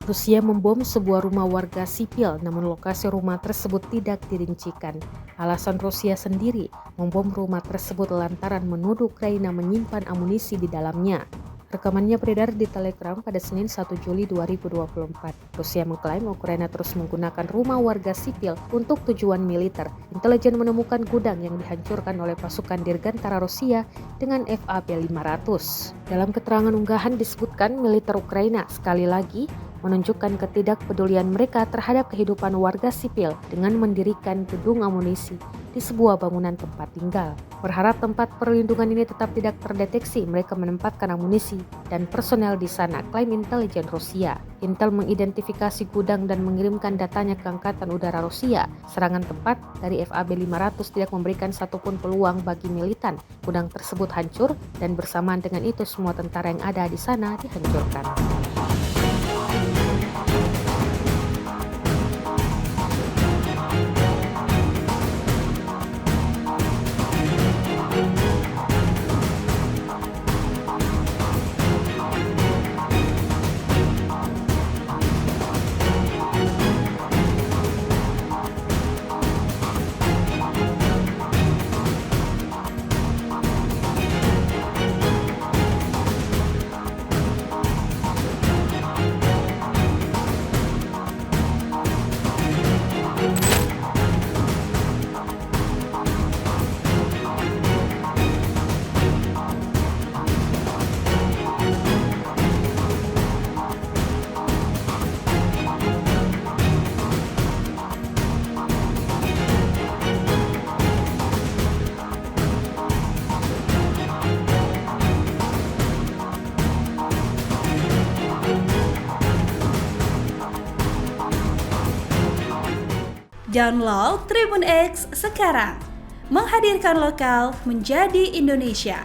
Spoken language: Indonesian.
Rusia membom sebuah rumah warga sipil, namun lokasi rumah tersebut tidak dirincikan. Alasan Rusia sendiri membom rumah tersebut lantaran menuduh Ukraina menyimpan amunisi di dalamnya. Rekamannya beredar di Telegram pada Senin 1 Juli 2024. Rusia mengklaim Ukraina terus menggunakan rumah warga sipil untuk tujuan militer. Intelijen menemukan gudang yang dihancurkan oleh pasukan Dirgantara Rusia dengan FAB-500. Dalam keterangan unggahan disebutkan militer Ukraina sekali lagi menunjukkan ketidakpedulian mereka terhadap kehidupan warga sipil dengan mendirikan gedung amunisi di sebuah bangunan tempat tinggal. Berharap tempat perlindungan ini tetap tidak terdeteksi, mereka menempatkan amunisi dan personel di sana, klaim intelijen Rusia. Intel mengidentifikasi gudang dan mengirimkan datanya ke Angkatan Udara Rusia. Serangan tepat dari FAB-500 tidak memberikan satupun peluang bagi militan. Gudang tersebut hancur dan bersamaan dengan itu semua tentara yang ada di sana dihancurkan. Download Tribun X sekarang, menghadirkan lokal menjadi Indonesia.